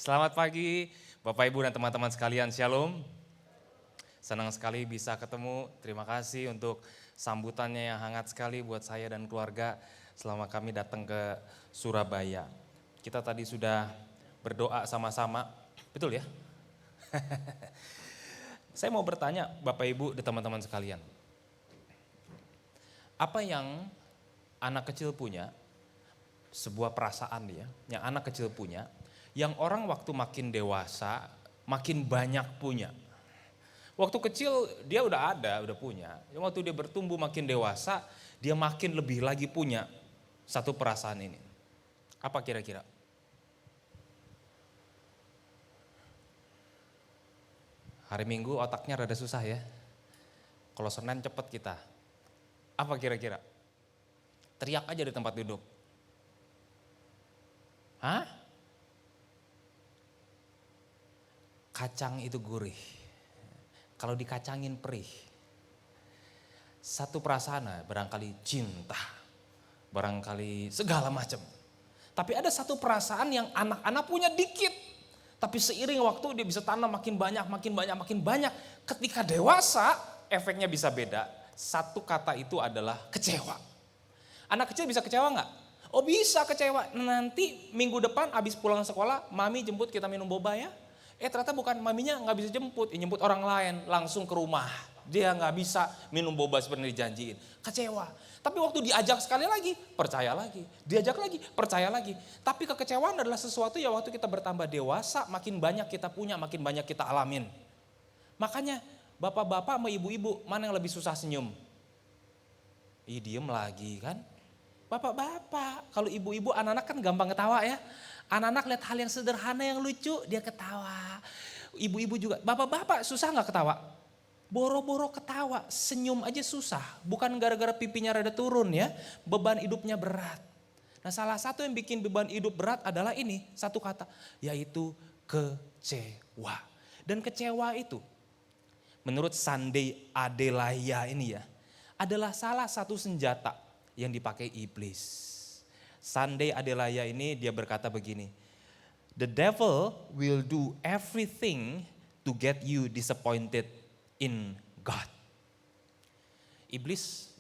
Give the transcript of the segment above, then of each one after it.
Selamat pagi Bapak Ibu dan teman-teman sekalian, Shalom. Senang sekali bisa ketemu, terima kasih untuk sambutannya yang hangat sekali buat saya dan keluarga selama kami datang ke Surabaya. Kita tadi sudah berdoa sama-sama, betul ya? Saya mau bertanya Bapak Ibu dan teman-teman sekalian. Apa yang anak kecil punya, sebuah perasaan dia, yang anak kecil punya, yang orang waktu makin dewasa, makin banyak punya. Waktu kecil dia udah punya. Waktu dia bertumbuh makin dewasa, dia makin lebih lagi punya satu perasaan ini. Apa kira-kira? Hari Minggu otaknya rada susah ya. Kalau Senin cepet kita. Apa kira-kira? Teriak aja di tempat duduk. Hah? Kacang itu gurih, kalau dikacangin perih. Satu perasaan barangkali cinta, barangkali segala macam. Tapi ada satu perasaan yang anak-anak punya dikit. Tapi seiring waktu dia bisa tanam makin banyak. Ketika dewasa efeknya bisa beda. Satu kata itu adalah kecewa. Anak kecil bisa kecewa gak? Oh bisa kecewa, nanti minggu depan abis pulang sekolah mami jemput kita minum boba ya. Ternyata bukan, maminya gak bisa jemput, jemput orang lain langsung ke rumah. Dia gak bisa minum boba seperti yang dijanjiin, kecewa. Tapi waktu diajak sekali lagi, percaya lagi. Diajak lagi, percaya lagi. Tapi kekecewaan adalah sesuatu yang waktu kita bertambah dewasa, makin banyak kita punya, makin banyak kita alamin. Makanya bapak-bapak sama ibu-ibu, mana yang lebih susah senyum? Diem lagi kan. Bapak-bapak, kalau ibu-ibu anak-anak kan gampang ketawa ya. Anak-anak lihat hal yang sederhana yang lucu, dia ketawa. Ibu-ibu juga, bapak-bapak susah gak ketawa? Boro-boro ketawa, senyum aja susah. Bukan gara-gara pipinya rada turun ya, beban hidupnya berat. Nah salah satu yang bikin beban hidup berat adalah ini, satu kata, yaitu kecewa. Dan kecewa itu, menurut Sunday Adelaya ini ya, adalah salah satu senjata yang dipakai iblis. Sunday Adelaya ini dia berkata begini, the devil will do everything to get you disappointed in God. Iblis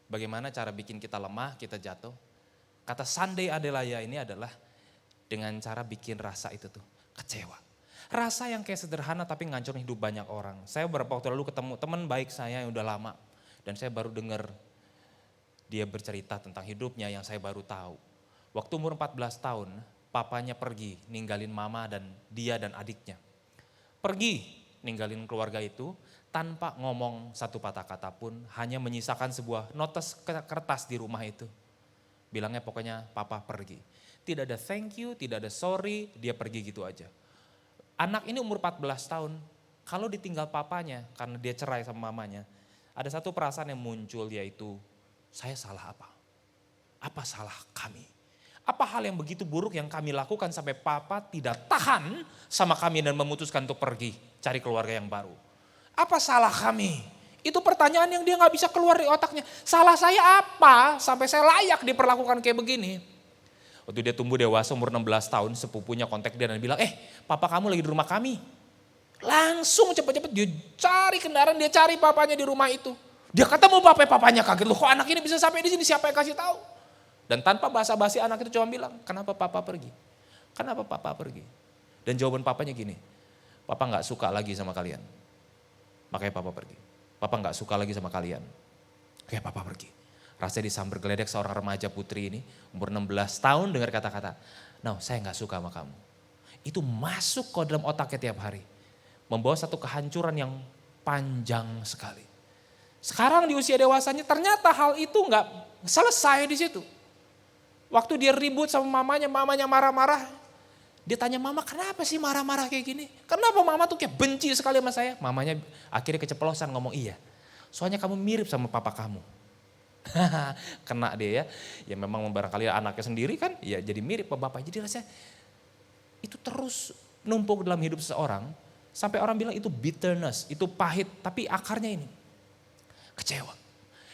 bagaimana cara bikin kita lemah, kita jatuh. Kata Sunday Adelaya ini adalah dengan cara bikin rasa itu tuh kecewa. Rasa yang kayak sederhana tapi ngancurin hidup banyak orang. Saya beberapa waktu lalu ketemu teman baik saya yang udah lama. Dan saya baru dengar dia bercerita tentang hidupnya yang saya baru tahu. Waktu umur 14 tahun, papanya pergi ninggalin mama dan dia dan adiknya. Pergi ninggalin keluarga itu tanpa ngomong satu patah kata pun, hanya menyisakan sebuah notes kertas di rumah itu. Bilangnya pokoknya papa pergi. Tidak ada thank you, tidak ada sorry, dia pergi gitu aja. Anak ini umur 14 tahun, kalau ditinggal papanya karena dia cerai sama mamanya, ada satu perasaan yang muncul yaitu, saya salah apa? Apa salah kami? Apa hal yang begitu buruk yang kami lakukan sampai papa tidak tahan sama kami dan memutuskan untuk pergi cari keluarga yang baru? Apa salah kami? Itu pertanyaan yang dia gak bisa keluar dari otaknya. Salah saya apa sampai saya layak diperlakukan kayak begini? Waktu dia tumbuh dewasa umur 16 tahun, sepupunya kontak dia dan bilang, papa kamu lagi di rumah kami. Langsung cepet-cepet dia cari kendaraan, dia cari papanya di rumah itu. Dia ketemu papanya kaget, loh kok anak ini bisa sampai di sini, siapa yang kasih tahu? Dan tanpa basa-basi anak itu cuma bilang, kenapa papa pergi? Kenapa papa pergi? Dan jawaban papanya gini, papa gak suka lagi sama kalian. Makanya papa pergi. Papa gak suka lagi sama kalian. Oke papa pergi. Rasanya disamber geledek seorang remaja putri ini, umur 16 tahun dengar kata-kata, no saya gak suka sama kamu. Itu masuk ke dalam otaknya tiap hari. Membawa satu kehancuran yang panjang sekali. Sekarang di usia dewasanya ternyata hal itu gak selesai di situ. Waktu dia ribut sama mamanya marah-marah. Dia tanya mama kenapa sih marah-marah kayak gini? Kenapa mama tuh kayak benci sekali sama saya? Mamanya akhirnya keceplosan ngomong iya. Soalnya kamu mirip sama papa kamu. Kena dia ya. Ya memang barangkali anaknya sendiri kan ya jadi mirip sama bapak. Jadi rasanya itu terus numpuk dalam hidup seseorang. Sampai orang bilang itu bitterness, itu pahit. Tapi akarnya ini kecewa.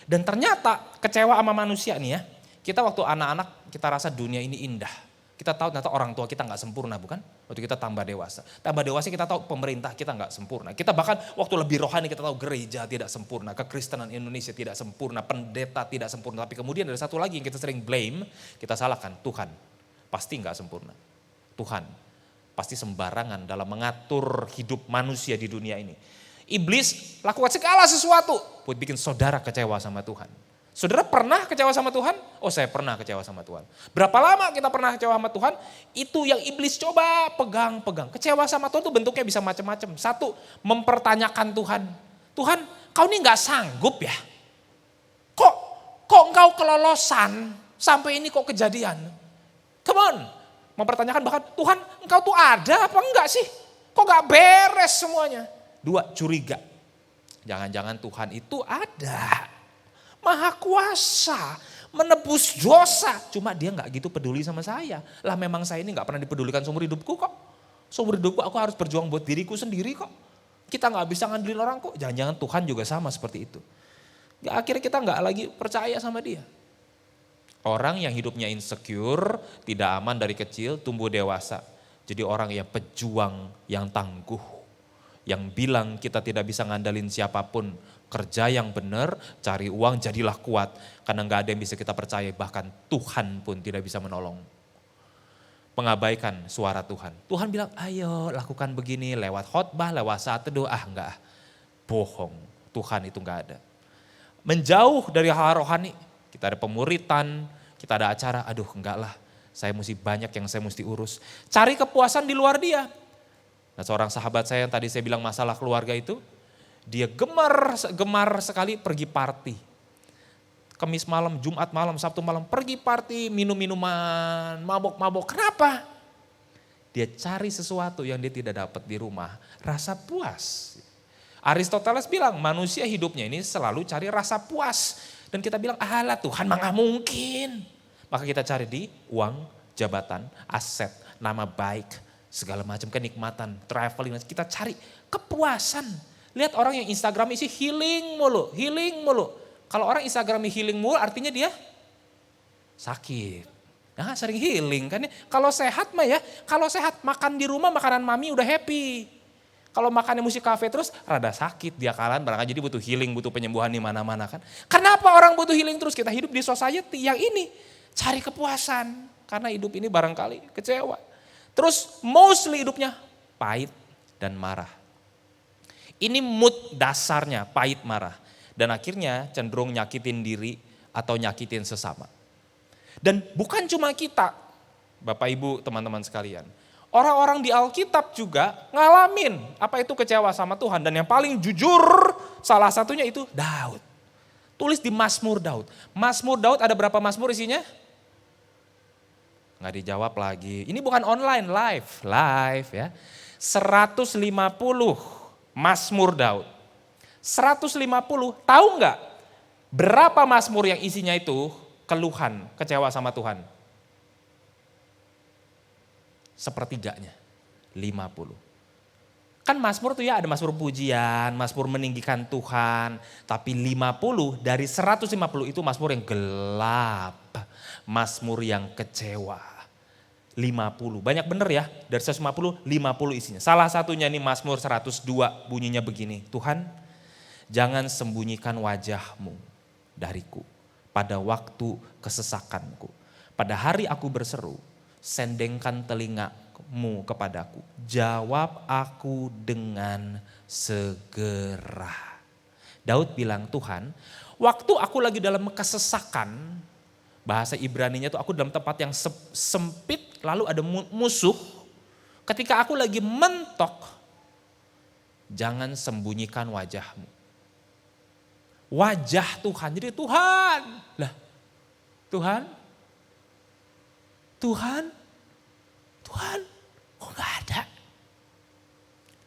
Dan ternyata kecewa sama manusia nih ya. Kita waktu anak-anak kita rasa dunia ini indah. Kita tahu ternyata orang tua kita nggak sempurna, bukan? Waktu kita tambah dewasa. Tambah dewasa kita tahu pemerintah kita nggak sempurna. Kita bahkan waktu lebih rohani kita tahu gereja tidak sempurna. Kekristenan Indonesia tidak sempurna. Pendeta tidak sempurna. Tapi kemudian ada satu lagi yang kita sering blame, kita salahkan. Tuhan pasti nggak sempurna. Tuhan pasti sembarangan dalam mengatur hidup manusia di dunia ini. Iblis lakukan segala sesuatu buat bikin saudara kecewa sama Tuhan. Saudara pernah kecewa sama Tuhan? Oh, saya pernah kecewa sama Tuhan. Berapa lama kita pernah kecewa sama Tuhan? Itu yang iblis coba pegang-pegang. Kecewa sama Tuhan itu bentuknya bisa macam-macam. Satu, mempertanyakan Tuhan. Tuhan, kau ini gak sanggup ya? Kok engkau kelolosan sampai ini kok kejadian? Come on. Mempertanyakan bahkan, Tuhan engkau tuh ada apa enggak sih? Kok gak beres semuanya? Dua, curiga. Jangan-jangan Tuhan itu ada. Maha kuasa, menebus dosa. Cuma dia gak gitu peduli sama saya. Lah memang saya ini gak pernah dipedulikan seumur hidupku kok. Seumur hidupku aku harus berjuang buat diriku sendiri kok. Kita gak bisa ngandelin orang kok. Jangan-jangan Tuhan juga sama seperti itu. Akhirnya kita gak lagi percaya sama dia. Orang yang hidupnya insecure, tidak aman dari kecil, tumbuh dewasa. Jadi orang yang pejuang, yang tangguh. Yang bilang kita tidak bisa ngandalin siapapun. Kerja yang benar, cari uang, jadilah kuat. Karena gak ada yang bisa kita percaya, bahkan Tuhan pun tidak bisa menolong. Mengabaikan suara Tuhan. Tuhan bilang, ayo lakukan begini lewat khotbah, lewat saat teduh. Enggak, bohong. Tuhan itu gak ada. Menjauh dari hal rohani, kita ada pemuritan, kita ada acara, aduh enggak lah. Saya mesti banyak yang saya mesti urus. Cari kepuasan di luar dia. Nah, seorang sahabat saya yang tadi saya bilang masalah keluarga itu, dia gemar sekali pergi party. Kamis malam, Jumat malam, Sabtu malam pergi party, minum-minuman, mabok-mabok. Kenapa? Dia cari sesuatu yang dia tidak dapat di rumah, rasa puas. Aristoteles bilang manusia hidupnya ini selalu cari rasa puas. Dan kita bilang, alah Tuhan mah gak mungkin. Maka kita cari di uang, jabatan, aset, nama baik, segala macam kenikmatan, traveling. Kita cari kepuasan. Lihat orang yang Instagram isi healing mulu, healing mulu. Kalau orang Instagram healing mulu artinya dia sakit. Nah, sering healing kan ya. Kalau sehat mah ya, kalau sehat makan di rumah makanan mami udah happy. Kalau makannya musik kafe terus rada sakit dia kalan barangkali jadi butuh healing, butuh penyembuhan di mana-mana kan. Kenapa orang butuh healing terus? Kita hidup di society yang ini cari kepuasan karena hidup ini barangkali kecewa. Terus mostly hidupnya pahit dan marah. Ini mood dasarnya, pahit marah. Dan akhirnya cenderung nyakitin diri atau nyakitin sesama. Dan bukan cuma kita, Bapak Ibu teman-teman sekalian. Orang-orang di Alkitab juga ngalamin apa itu kecewa sama Tuhan. Dan yang paling jujur salah satunya itu Daud. Tulis di Mazmur Daud. Mazmur Daud ada berapa mazmur isinya? Nggak dijawab lagi. Ini bukan online, live ya. 150. Mazmur Daud. 150, tahu nggak berapa mazmur yang isinya itu keluhan, kecewa sama Tuhan? Sepertiganya, 50. Kan mazmur tuh ya ada mazmur pujian, mazmur meninggikan Tuhan. Tapi 50 dari 150 itu mazmur yang gelap, mazmur yang kecewa. 50, banyak bener ya, dari 150, 50 isinya. Salah satunya nih Mazmur 102 bunyinya begini, Tuhan jangan sembunyikan wajahmu dariku pada waktu kesesakanku. Pada hari aku berseru, sendengkan telingamu kepadaku, jawab aku dengan segera. Daud bilang, Tuhan waktu aku lagi dalam kesesakan, bahasa Ibraninya tuh aku dalam tempat yang sempit, lalu ada musuh. Ketika aku lagi mentok, jangan sembunyikan wajahmu. Wajah Tuhan, jadi Tuhan. Lah, Tuhan, kok gak ada?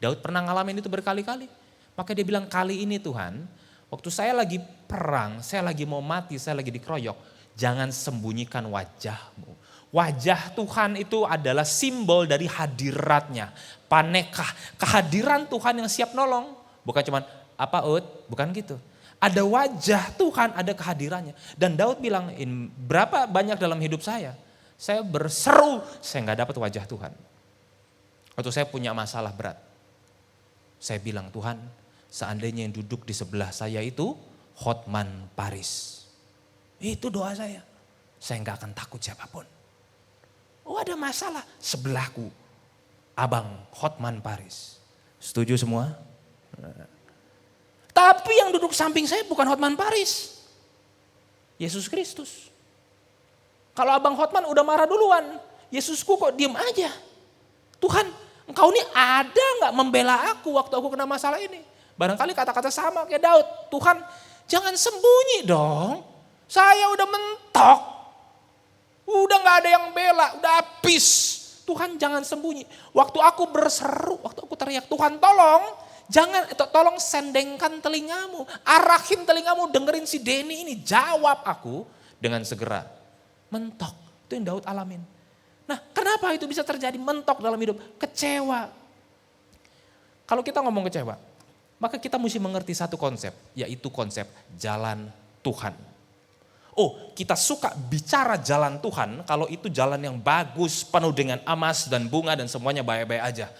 Daud pernah ngalamin itu berkali-kali. Maka dia bilang, kali ini Tuhan, waktu saya lagi perang, saya lagi mau mati, saya lagi dikeroyok. Jangan sembunyikan wajahmu. Wajah Tuhan itu adalah simbol dari hadiratnya. Panekah, kehadiran Tuhan yang siap nolong. Bukan cuma bukan gitu. Ada wajah Tuhan, ada kehadirannya. Dan Daud bilang, berapa banyak dalam hidup saya Saya berseru, saya nggak dapat wajah Tuhan. Waktu saya punya masalah berat, saya bilang, Tuhan, seandainya yang duduk di sebelah saya itu Hotman Paris. Itu doa saya nggak akan takut siapapun. Oh ada masalah, sebelahku Abang Hotman Paris. Setuju semua? Tapi yang duduk samping saya bukan Hotman Paris. Yesus Kristus. Kalau Abang Hotman udah marah duluan, Yesusku kok diem aja. Tuhan, engkau ini ada gak membela aku waktu aku kena masalah ini? Barangkali kata-kata sama kayak Daud. Tuhan, jangan sembunyi dong. Saya udah mentok. Udah gak ada yang bela, udah habis. Tuhan jangan sembunyi. Waktu aku berseru, waktu aku teriak, Tuhan tolong. Tolong sendengkan telingamu. Arahin telingamu, dengerin si Denny ini. Jawab aku dengan segera. Mentok, itu yang Daud alamin. Nah kenapa itu bisa terjadi mentok dalam hidup? Kecewa. Kalau kita ngomong kecewa, maka kita mesti mengerti satu konsep. Yaitu konsep jalan Tuhan. Oh, kita suka bicara jalan Tuhan kalau itu jalan yang bagus, penuh dengan emas dan bunga dan semuanya baik-baik aja.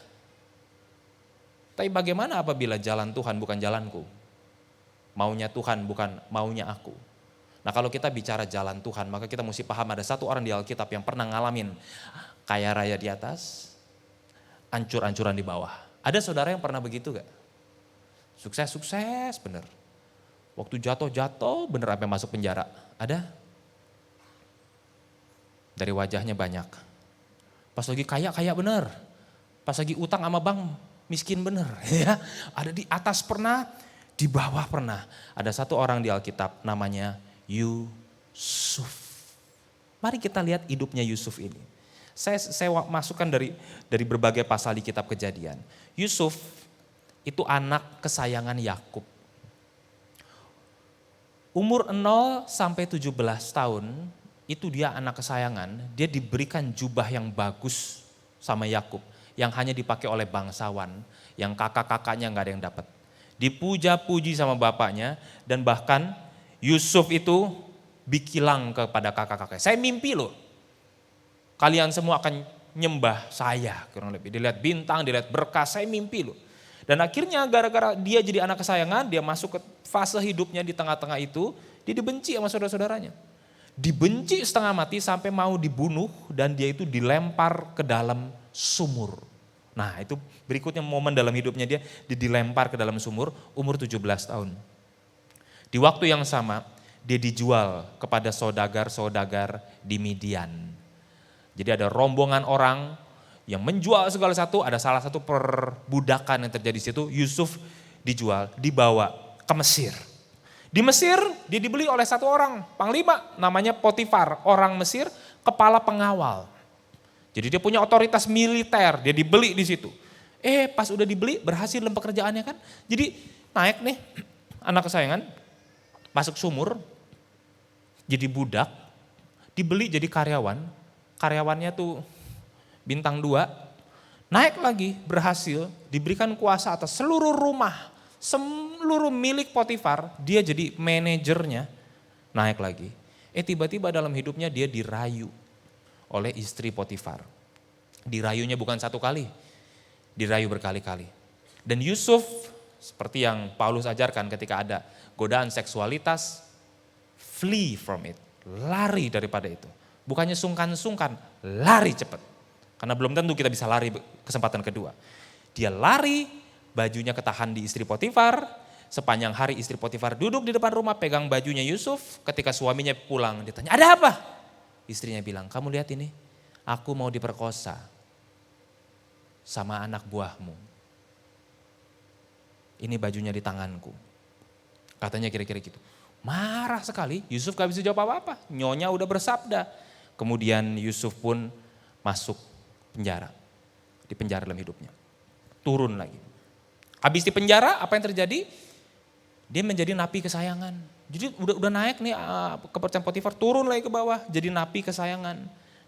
Tapi bagaimana apabila jalan Tuhan bukan jalanku? Maunya Tuhan bukan maunya aku. Nah kalau kita bicara jalan Tuhan, maka kita mesti paham ada satu orang di Alkitab yang pernah ngalamin kaya raya di atas, ancur-ancuran di bawah. Ada saudara yang pernah begitu gak? Sukses-sukses bener. Waktu jatuh-jatuh bener sampai masuk penjara. Ada? Dari wajahnya banyak. Pas lagi kaya bener. Pas lagi utang sama bank miskin bener. Ya. Ada di atas pernah, di bawah pernah. Ada satu orang di Alkitab namanya Yusuf. Mari kita lihat hidupnya Yusuf ini. Saya masukkan dari berbagai pasal di kitab Kejadian. Yusuf itu anak kesayangan Yakub. Umur 0 sampai 17 tahun itu dia anak kesayangan, dia diberikan jubah yang bagus sama Yakub yang hanya dipakai oleh bangsawan, yang kakak-kakaknya nggak ada yang dapat. Dipuja-puji sama bapaknya dan bahkan Yusuf itu bikilang kepada kakak-kakaknya. Saya mimpi loh, kalian semua akan nyembah saya kurang lebih. Dilihat bintang, dilihat berkas, saya mimpi loh. Dan akhirnya gara-gara dia jadi anak kesayangan, dia masuk ke fase hidupnya di tengah-tengah itu, dia dibenci sama saudara-saudaranya. Dibenci setengah mati sampai mau dibunuh dan dia itu dilempar ke dalam sumur. Nah itu berikutnya momen dalam hidupnya dia dilempar ke dalam sumur umur 17 tahun. Di waktu yang sama dia dijual kepada saudagar-saudagar di Midian. Jadi ada rombongan orang yang menjual segala satu, ada salah satu perbudakan yang terjadi di situ, Yusuf dijual, dibawa ke Mesir. Di Mesir dia dibeli oleh satu orang, panglima namanya Potifar, orang Mesir, kepala pengawal. Jadi dia punya otoritas militer, dia dibeli di situ. Pas udah dibeli berhasil dalam pekerjaannya kan. Jadi naik nih anak kesayangan, masuk sumur, jadi budak, dibeli jadi karyawan, karyawannya tuh bintang 2, naik lagi berhasil diberikan kuasa atas seluruh rumah, seluruh milik Potifar, dia jadi manajernya, naik lagi. Tiba-tiba dalam hidupnya dia dirayu oleh istri Potifar. Dirayunya bukan satu kali, dirayu berkali-kali. Dan Yusuf seperti yang Paulus ajarkan ketika ada godaan seksualitas, flee from it, lari daripada itu. Bukannya sungkan-sungkan, lari cepat. Karena belum tentu kita bisa lari kesempatan kedua. Dia lari, bajunya ketahan di istri Potifar. Sepanjang hari istri Potifar duduk di depan rumah pegang bajunya Yusuf. Ketika suaminya pulang ditanya, ada apa? Istrinya bilang, kamu lihat ini, aku mau diperkosa sama anak buahmu. Ini bajunya di tanganku. Katanya kira-kira gitu. Marah sekali, Yusuf gak bisa jawab apa-apa. Nyonya udah bersabda. Kemudian Yusuf pun masuk penjara. Di penjara dalam hidupnya. Turun lagi. Habis di penjara apa yang terjadi? Dia menjadi napi kesayangan. Jadi udah naik nih kepercayaan Potifar, turun lagi ke bawah. Jadi napi kesayangan.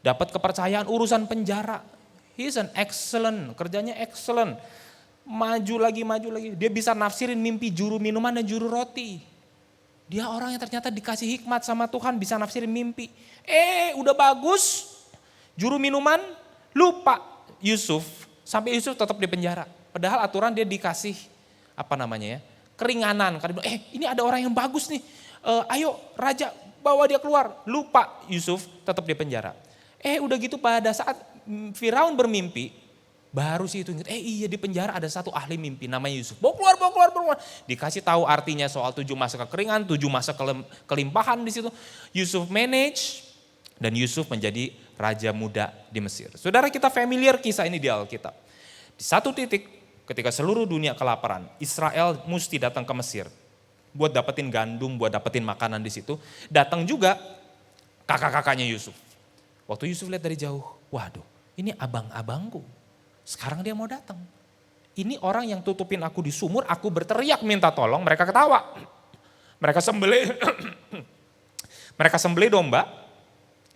Dapat kepercayaan urusan penjara. He's an excellent, kerjanya excellent. Maju lagi. Dia bisa nafsirin mimpi juru minuman dan juru roti. Dia orang yang ternyata dikasih hikmat sama Tuhan, bisa nafsirin mimpi. Udah bagus. Juru minuman lupa Yusuf, sampai Yusuf tetap di penjara. Padahal aturan dia dikasih keringanan. Karena ini ada orang yang bagus nih, ayo raja bawa dia keluar. Lupa Yusuf tetap di penjara. Udah gitu pada saat Firaun bermimpi, baru sih itu ingat, iya di penjara ada satu ahli mimpi namanya Yusuf. Bawa keluar. Dikasih tahu artinya soal 7 masa kekeringan, 7 masa kelimpahan di situ. Yusuf manage dan Yusuf menjadi raja muda di Mesir. Saudara, kita familiar kisah ini di Alkitab. Di satu titik ketika seluruh dunia kelaparan, Israel mesti datang ke Mesir buat dapetin gandum, buat dapetin makanan di situ. Datang juga kakak-kakaknya Yusuf. Waktu Yusuf lihat dari jauh, waduh, ini abang-abangku. Sekarang dia mau datang. Ini orang yang tutupin aku di sumur, aku berteriak minta tolong, mereka ketawa. Mereka sembelih domba.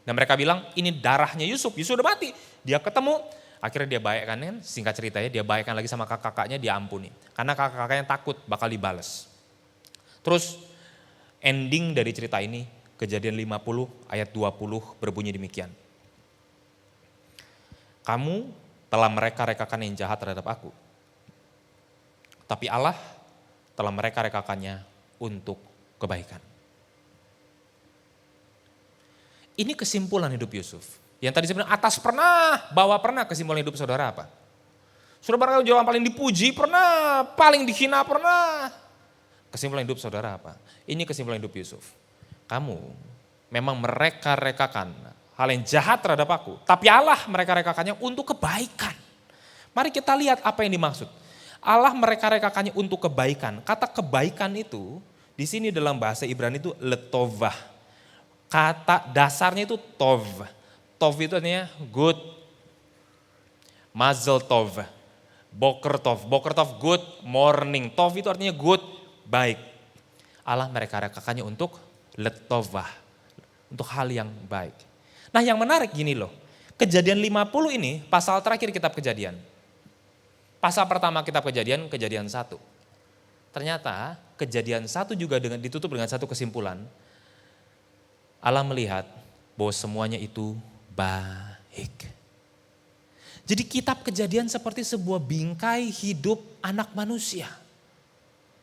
Dan mereka bilang ini darahnya Yusuf udah mati. Dia ketemu, akhirnya dia baikkan, singkat ceritanya dia baikkan lagi sama kakak-kakaknya, dia ampuni. Karena kakak-kakaknya takut bakal dibales. Terus ending dari cerita ini, Kejadian 50 ayat 20 berbunyi demikian. Kamu telah mereka-rekakan yang jahat terhadap aku. Tapi Allah telah mereka-rekakannya untuk kebaikan. Ini kesimpulan hidup Yusuf. Yang tadi saya bilang atas pernah, bawah pernah, kesimpulan hidup saudara apa? Saudara barangkali jawaban paling dipuji pernah, paling dihina pernah. Kesimpulan hidup saudara apa? Ini kesimpulan hidup Yusuf. Kamu memang mereka-rekakan hal yang jahat terhadap aku. Tapi Allah mereka-rekakannya untuk kebaikan. Mari kita lihat apa yang dimaksud. Allah mereka-rekakannya untuk kebaikan. Kata kebaikan itu di sini dalam bahasa Ibrani itu letovah. Kata dasarnya itu tov. Tov itu artinya good. Mazel tov. Boker tov. Boker tov good morning. Tov itu artinya good, baik. Allah mereka-rekakannya untuk letovah. Untuk hal yang baik. Nah yang menarik gini loh. Kejadian 50 ini pasal terakhir kitab Kejadian. Pasal pertama kitab Kejadian 1. Ternyata Kejadian 1 juga ditutup dengan satu kesimpulan. Allah melihat bahwa semuanya itu baik. Jadi kitab Kejadian seperti sebuah bingkai hidup anak manusia.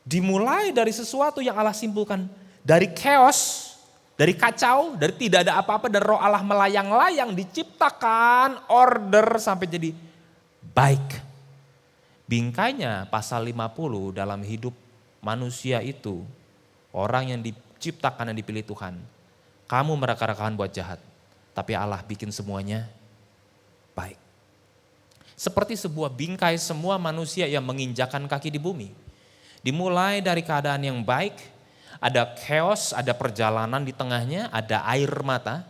Dimulai dari sesuatu yang Allah simpulkan dari chaos, dari kacau, dari tidak ada apa-apa, dan roh Allah melayang-layang diciptakan order sampai jadi baik. Bingkainya pasal 50 dalam hidup manusia itu, orang yang diciptakan dan dipilih Tuhan. Kamu mereka-rekakan buat jahat, tapi Allah bikin semuanya baik. Seperti sebuah bingkai semua manusia yang menginjakan kaki di bumi. Dimulai dari keadaan yang baik, ada chaos, ada perjalanan di tengahnya, ada air mata.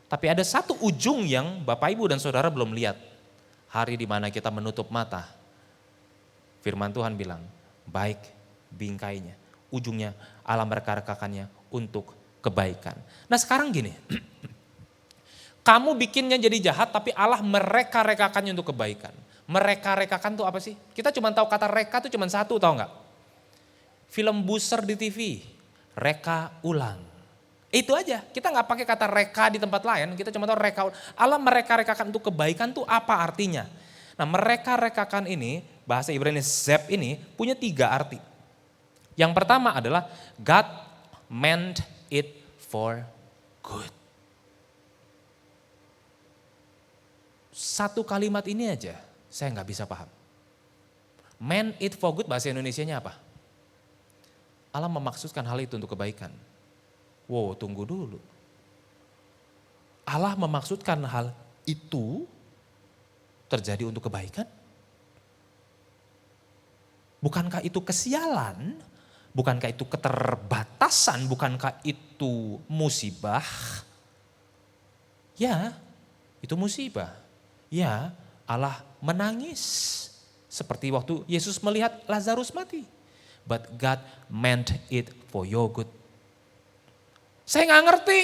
Tapi ada satu ujung yang Bapak Ibu dan Saudara belum lihat. Hari di mana kita menutup mata. Firman Tuhan bilang, baik bingkainya. Ujungnya Allah mereka-rekakannya untuk kebaikan. Nah sekarang gini, kamu bikinnya jadi jahat tapi Allah mereka-rekakannya untuk kebaikan. Mereka-rekakan tuh apa sih? Kita cuma tahu kata reka tuh cuma satu, tahu nggak? Film booster di TV, reka ulang. Itu aja, kita nggak pakai kata reka di tempat lain, kita cuma tahu reka ulang. Allah mereka-rekakan untuk kebaikan tuh apa artinya? Nah mereka-rekakan ini, bahasa Ibrani zep ini punya 3 arti. Yang pertama adalah God meant it for good. Satu kalimat ini aja saya nggak bisa paham. Meant it for good bahasa Indonesianya apa? Allah memaksudkan hal itu untuk kebaikan. Wow, tunggu dulu. Allah memaksudkan hal itu terjadi untuk kebaikan? Bukankah itu kesialan? Bukankah itu keterbatasan? Bukankah itu musibah? Ya, itu musibah. Ya, Allah menangis. Seperti waktu Yesus melihat Lazarus mati. But God meant it for your good. Saya nggak ngerti.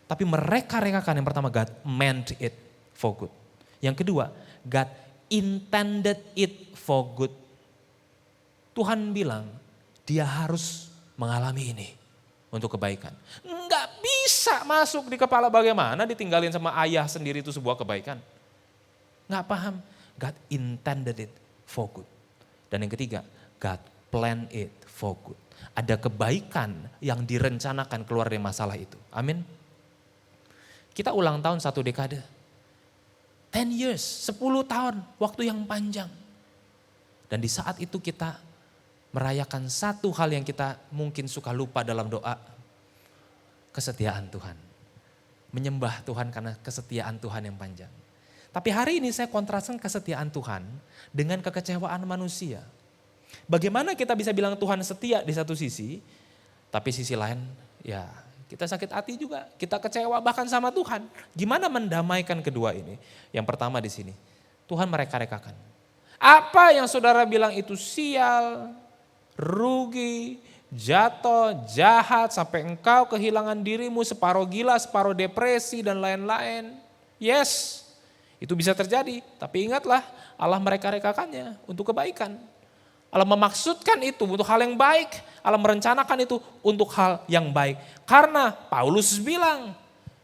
Tapi mereka-rekakan, yang pertama God meant it for good. Yang kedua, God intended it for good. Tuhan bilang, dia harus mengalami ini untuk kebaikan. Enggak bisa Masa masuk di kepala bagaimana ditinggalin sama ayah sendiri itu sebuah kebaikan? Nggak paham. God intended it for good. Dan yang ketiga, God planned it for good. Ada kebaikan yang direncanakan keluar dari masalah itu. Amin. Kita ulang tahun 1 dekade. 10 years, 10 tahun, waktu yang panjang. Dan di saat itu kita merayakan satu hal yang kita mungkin suka lupa dalam doa. Kesetiaan Tuhan. Menyembah Tuhan karena kesetiaan Tuhan yang panjang. Tapi hari ini saya kontraskan kesetiaan Tuhan dengan kekecewaan manusia. Bagaimana kita bisa bilang Tuhan setia di satu sisi, tapi sisi lain ya kita sakit hati juga, kita kecewa bahkan sama Tuhan. Gimana mendamaikan kedua ini? Yang pertama di sini, Tuhan mereka-rekakan. Apa yang saudara bilang itu sial, rugi, jatuh, jahat, sampai engkau kehilangan dirimu, separuh gila, separuh depresi dan lain-lain. Yes, itu bisa terjadi, tapi ingatlah Allah mereka-rekakannya untuk kebaikan. Allah memaksudkan itu untuk hal yang baik, Allah merencanakan itu untuk hal yang baik. Karena Paulus bilang,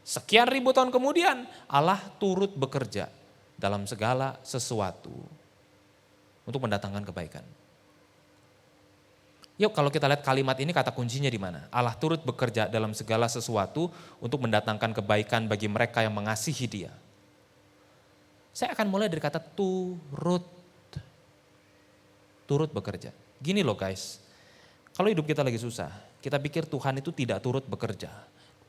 sekian ribu tahun kemudian Allah turut bekerja dalam segala sesuatu untuk mendatangkan kebaikan. Yuk kalau kita lihat kalimat ini kata kuncinya di mana? Allah turut bekerja dalam segala sesuatu untuk mendatangkan kebaikan bagi mereka yang mengasihi Dia. Saya akan mulai dari kata turut bekerja. Gini loh guys, kalau hidup kita lagi susah, kita pikir Tuhan itu tidak turut bekerja.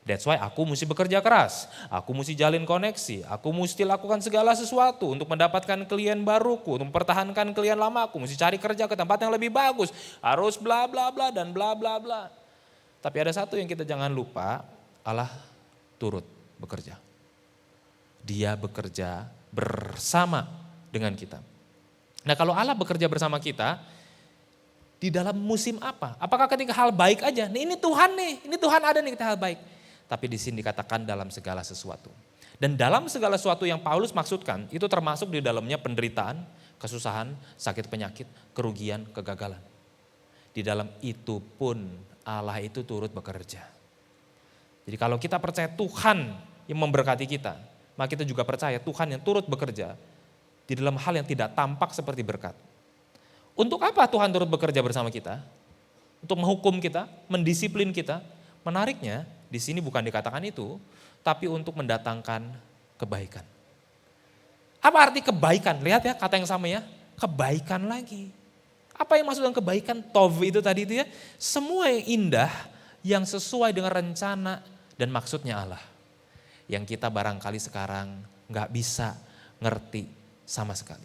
That's why aku mesti bekerja keras, aku mesti jalin koneksi, aku mesti lakukan segala sesuatu untuk mendapatkan klien baruku, untuk mempertahankan klien lama aku, mesti cari kerja ke tempat yang lebih bagus, harus bla bla bla dan bla bla bla. Tapi ada satu yang kita jangan lupa, Allah turut bekerja. Dia bekerja bersama dengan kita. Nah kalau Allah bekerja bersama kita, di dalam musim apa? Apakah ketika hal baik aja? Nih ini Tuhan nih, ini Tuhan ada nih kita hal baik. Tapi di sini dikatakan dalam segala sesuatu. Dan dalam segala sesuatu yang Paulus maksudkan, itu termasuk di dalamnya penderitaan, kesusahan, sakit penyakit, kerugian, kegagalan. Di dalam itu pun Allah itu turut bekerja. Jadi kalau kita percaya Tuhan yang memberkati kita, maka kita juga percaya Tuhan yang turut bekerja di dalam hal yang tidak tampak seperti berkat. Untuk apa Tuhan turut bekerja bersama kita? Untuk menghukum kita, mendisiplin kita. Menariknya di sini bukan dikatakan itu, tapi untuk mendatangkan kebaikan. Apa arti kebaikan? Lihat ya kata yang sama ya, kebaikan lagi. Apa yang maksud dengan kebaikan? Tov itu tadi itu ya, semua yang indah yang sesuai dengan rencana dan maksudnya Allah. Yang kita barangkali sekarang gak bisa ngerti sama sekali.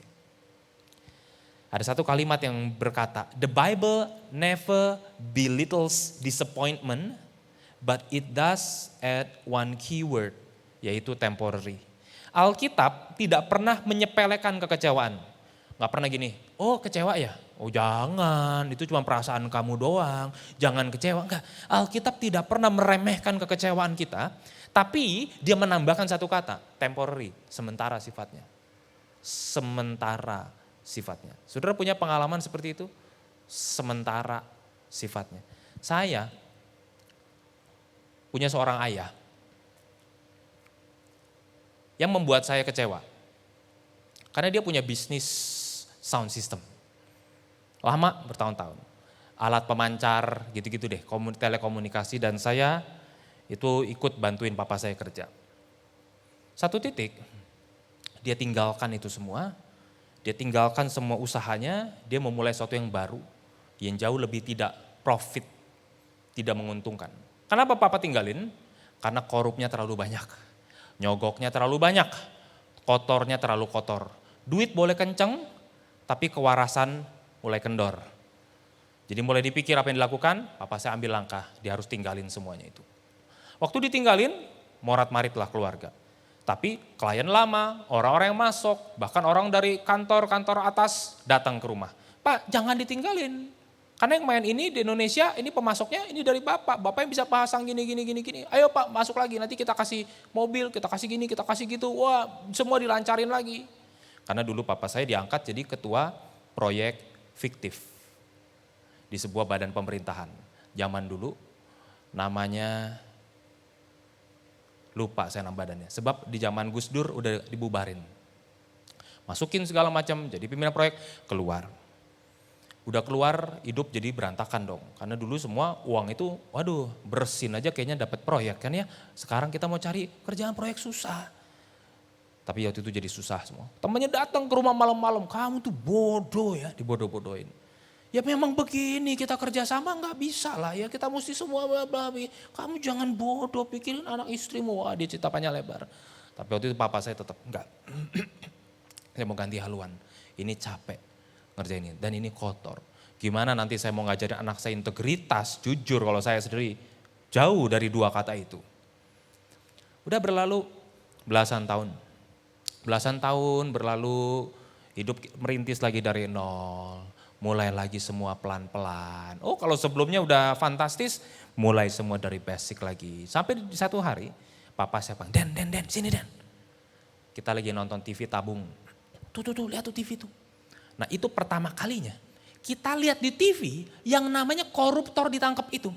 Ada satu kalimat yang berkata, the Bible never belittles disappointment, but it does add one keyword, yaitu temporary. Alkitab tidak pernah menyepelekan kekecewaan. Gak pernah gini, oh kecewa ya? Oh jangan, itu cuma perasaan kamu doang, jangan kecewa. Enggak, Alkitab tidak pernah meremehkan kekecewaan kita, tapi dia menambahkan satu kata, temporary, sementara sifatnya. Sementara sifatnya. Saudara punya pengalaman seperti itu? Sementara sifatnya. Saya punya seorang ayah yang membuat saya kecewa. Karena dia punya bisnis sound system. Lama bertahun-tahun. Alat pemancar gitu-gitu deh, telekomunikasi, dan saya itu ikut bantuin papa saya kerja. Satu titik, dia tinggalkan itu semua, dia tinggalkan semua usahanya, dia memulai sesuatu yang baru, yang jauh lebih tidak profit, tidak menguntungkan. Kenapa papa tinggalin? Karena korupnya terlalu banyak, nyogoknya terlalu banyak, kotornya terlalu kotor. Duit boleh kenceng, tapi kewarasan mulai kendor. Jadi mulai dipikir apa yang dilakukan, papa saya ambil langkah, dia harus tinggalin semuanya itu. Waktu ditinggalin, morat-maritlah keluarga. Tapi klien lama, orang-orang yang masuk, bahkan orang dari kantor-kantor atas datang ke rumah. Pak jangan ditinggalin, karena yang main ini di Indonesia, ini pemasoknya ini dari bapak yang bisa pasang gini. Ayo Pak masuk lagi, nanti kita kasih mobil, kita kasih gini, kita kasih gitu, wah semua dilancarin lagi. Karena dulu papa saya diangkat jadi ketua proyek fiktif di sebuah badan pemerintahan. Zaman dulu namanya Lupa saya nama badannya. Sebab di zaman Gus Dur udah dibubarin. Masukin segala macam, jadi pimpinan proyek, keluar. Udah keluar, hidup jadi berantakan dong. Karena dulu semua uang itu, waduh bersin aja kayaknya dapat proyek kan ya. Sekarang kita mau cari kerjaan proyek susah. Tapi waktu itu jadi susah semua. Temannya datang ke rumah malam-malam, kamu tuh bodoh ya, dibodoh-bodohin. Ya memang begini, kita kerja sama nggak bisa lah ya, kita mesti semua bla bla. Kamu jangan bodoh, pikirin anak istrimu, wah dia cerita panjang lebar. Tapi waktu itu papa saya tetap enggak. Saya mau ganti haluan, ini capek ngerjain ini dan ini kotor. Gimana nanti saya mau ngajarin anak saya integritas, jujur kalau saya sendiri jauh dari dua kata itu. Udah berlalu belasan tahun. Belasan tahun berlalu, hidup merintis lagi dari nol. Mulai lagi semua pelan-pelan. Oh kalau sebelumnya udah fantastis, mulai semua dari basic lagi. Sampai di satu hari, papa saya panggil, Den, sini Den. Kita lagi nonton TV tabung. Tuh, lihat tuh TV tuh. Nah itu pertama kalinya, kita lihat di TV yang namanya koruptor ditangkap itu.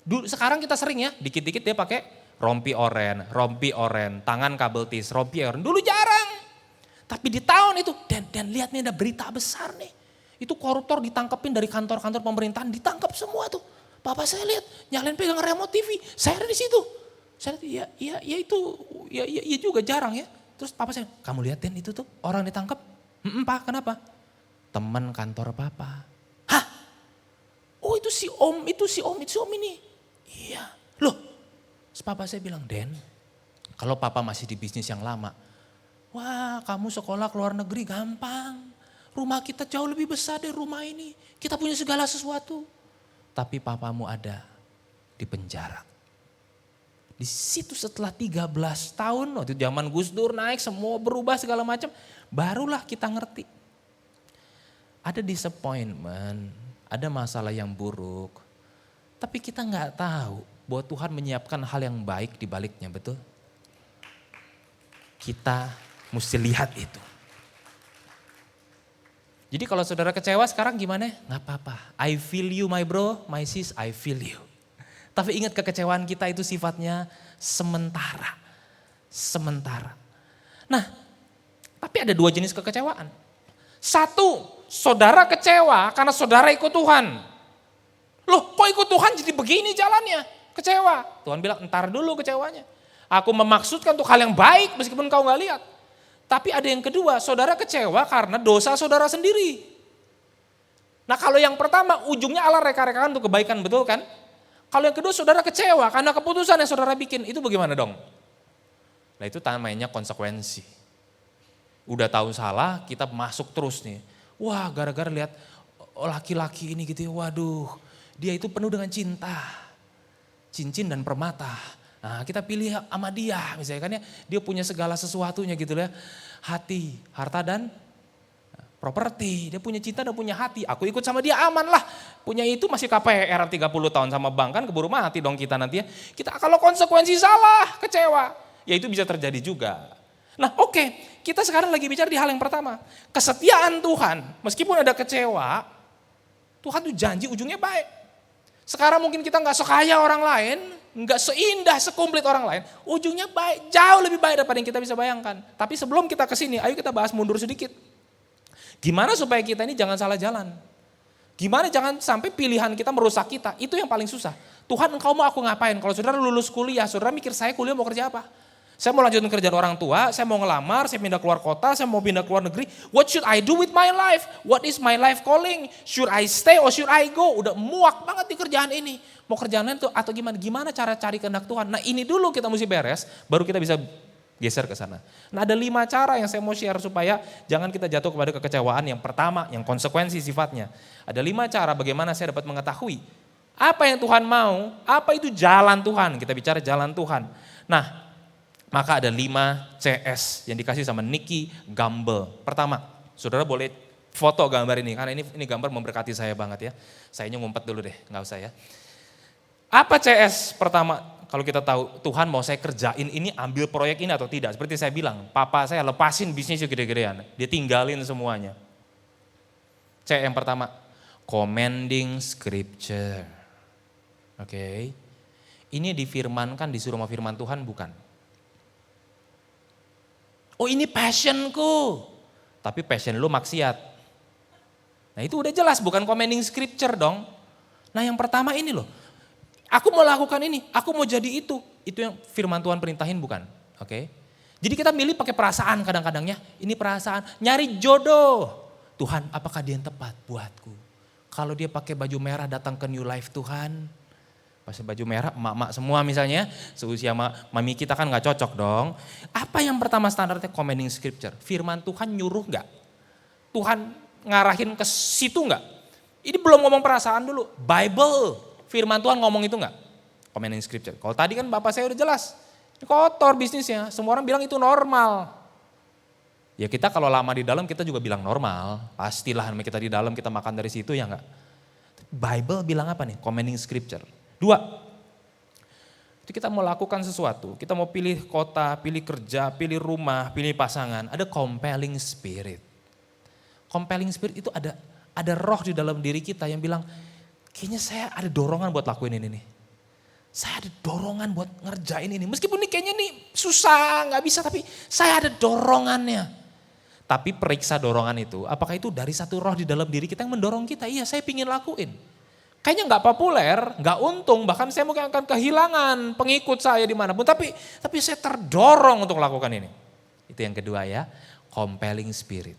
Dulu, sekarang kita sering ya, dikit-dikit dia pakai rompi oren, tangan kabel tis, rompi oren. Dulu jarang. Tapi di tahun itu, Dan lihat nih ada berita besar nih. Itu koruptor ditangkepin dari kantor-kantor pemerintahan, ditangkap semua tuh. Papa saya lihat, nyalain pegang remote TV, saya ada di situ. Saya lihat, iya juga jarang ya. Terus papa saya, kamu lihat Den itu tuh orang ditangkap? Pak, kenapa? Teman kantor papa. Hah? Oh itu si om ini. Iya. Loh, terus papa saya bilang, Den, kalau papa masih di bisnis yang lama, wah kamu sekolah ke luar negeri gampang. Rumah kita jauh lebih besar dari rumah ini. Kita punya segala sesuatu. Tapi papamu ada di penjara. Di situ setelah 13 tahun, waktu zaman Gus Dur naik, semua berubah segala macam. Barulah kita ngerti. Ada disappointment, ada masalah yang buruk. Tapi kita nggak tahu bahwa Tuhan menyiapkan hal yang baik di baliknya, betul? Kita mesti lihat itu. Jadi kalau saudara kecewa sekarang gimana? Nggak apa-apa. I feel you my bro, my sis, I feel you. Tapi ingat kekecewaan kita itu sifatnya sementara. Sementara. Nah, tapi ada dua jenis kekecewaan. Satu, saudara kecewa karena saudara ikut Tuhan. Loh kok ikut Tuhan jadi begini jalannya? Kecewa. Tuhan bilang entar dulu kecewanya. Aku memaksudkan untuk hal yang baik meskipun kau gak lihat. Tapi ada yang kedua, saudara kecewa karena dosa saudara sendiri. Nah kalau yang pertama ujungnya Allah reka-rekakan untuk kebaikan, betul kan? Kalau yang kedua saudara kecewa karena keputusan yang saudara bikin, itu bagaimana dong? Nah itu namanya konsekuensi. Udah tahu salah, kita masuk terus nih. Wah gara-gara lihat laki-laki ini gitu ya, waduh dia itu penuh dengan cinta. Cincin dan permata. Nah kita pilih sama dia misalnya kan ya, dia punya segala sesuatunya gitu ya. Hati, harta dan properti, dia punya cinta dan punya hati. Aku ikut sama dia aman lah. Punya itu masih KPR 30 tahun sama bank kan keburu mati dong kita nanti ya. Kita kalau konsekuensi salah, kecewa. Ya itu bisa terjadi juga. Nah oke, kita sekarang lagi bicara di hal yang pertama. Kesetiaan Tuhan, meskipun ada kecewa, Tuhan tuh janji ujungnya baik. Sekarang mungkin kita gak sekaya orang lain, gak seindah, sekumplit orang lain. Ujungnya baik, jauh lebih baik daripada yang kita bisa bayangkan. Tapi sebelum kita kesini, ayo kita bahas mundur sedikit. Gimana supaya kita ini jangan salah jalan? Gimana jangan sampai pilihan kita merusak kita? Itu yang paling susah. Tuhan engkau mau aku ngapain? Kalau saudara lulus kuliah, saudara mikir saya kuliah mau kerja apa? Saya mau lanjutin kerjaan orang tua, saya mau ngelamar, saya pindah keluar kota, saya mau pindah keluar negeri. What should I do with my life? What is my life calling? Should I stay or should I go? Udah muak banget di kerjaan ini. Mau kerjaan lain tuh atau gimana? Gimana cara cari kehendak Tuhan? Nah ini dulu kita mesti beres, baru kita bisa geser ke sana. Nah ada 5 cara yang saya mau share supaya jangan kita jatuh kepada kekecewaan. Yang pertama, yang konsekuensi sifatnya. Ada 5 cara bagaimana saya dapat mengetahui apa yang Tuhan mau, apa itu jalan Tuhan. Kita bicara jalan Tuhan. Nah, maka ada 5 CS yang dikasih sama Nicky Gamble. Pertama, saudara boleh foto gambar ini, karena ini gambar memberkati saya banget ya. Sayanya ngumpet dulu deh, nggak usah ya. Apa CS pertama? Kalau kita tahu Tuhan mau saya kerjain ini, ambil proyek ini atau tidak. Seperti saya bilang, papa saya lepasin bisnisnya gede-gedean. Dia tinggalin semuanya. C yang pertama, commending scripture. Oke. Ini difirmankan, disuruh sama firman Tuhan bukan? Oh ini passionku. Tapi passion lu maksiat. Nah itu udah jelas bukan commanding scripture dong. Nah yang pertama ini loh. Aku mau lakukan ini, aku mau jadi itu. Itu yang firman Tuhan perintahin bukan? Oke. Jadi kita milih pakai perasaan kadang-kadangnya. Ini perasaan, nyari jodoh. Tuhan apakah dia yang tepat buatku? Kalau dia pakai baju merah datang ke New Life Tuhan. Pakai baju merah, emak-emak semua misalnya. Seusia mami kita kan gak cocok dong. Apa yang pertama standarnya commanding scripture? Firman Tuhan nyuruh gak? Tuhan ngarahin ke situ gak? Ini belum ngomong perasaan dulu. Bible. Firman Tuhan ngomong itu enggak? Commanding scripture. Kalau tadi kan Bapak saya udah jelas. Ini kotor bisnisnya. Semua orang bilang itu normal. Ya kita kalau lama di dalam kita juga bilang normal. Pastilah kita di dalam kita makan dari situ ya enggak. Bible bilang apa nih? Commanding scripture. 2. Itu kita mau lakukan sesuatu. Kita mau pilih kota, pilih kerja, pilih rumah, pilih pasangan. Ada compelling spirit. Compelling spirit itu ada roh di dalam diri kita yang bilang, kayaknya saya ada dorongan buat lakuin ini nih. Saya ada dorongan buat ngerjain ini. Meskipun ini kayaknya nih susah, gak bisa, tapi saya ada dorongannya. Tapi periksa dorongan itu, apakah itu dari satu roh di dalam diri kita yang mendorong kita? Iya, saya pingin lakuin. Kayaknya gak populer, gak untung, bahkan saya mungkin akan kehilangan pengikut saya dimanapun. Tapi saya terdorong untuk lakukan ini. Itu yang kedua ya, compelling spirit.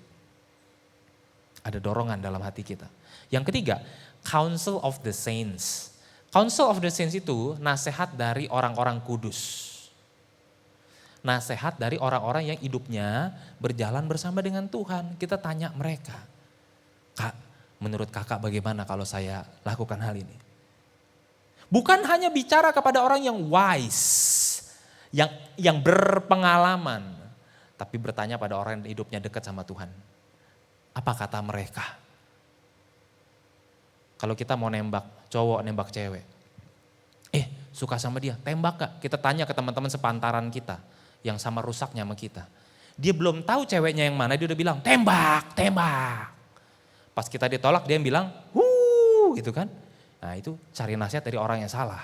Ada dorongan dalam hati kita. Yang ketiga, Council of the Saints. Council of the Saints itu nasihat dari orang-orang kudus. Nasihat dari orang-orang yang hidupnya berjalan bersama dengan Tuhan. Kita tanya mereka, Kak, menurut kakak bagaimana kalau saya lakukan hal ini? Bukan hanya bicara kepada orang yang wise, yang berpengalaman. Tapi bertanya pada orang yang hidupnya dekat sama Tuhan. Apa kata mereka? Kalau kita mau nembak cowok, nembak cewek. Suka sama dia, tembak gak? Kita tanya ke teman-teman sepantaran kita. Yang sama rusaknya sama kita. Dia belum tahu ceweknya yang mana, dia udah bilang tembak, tembak. Pas kita ditolak dia yang bilang, gitu kan. Nah itu cari nasihat dari orang yang salah.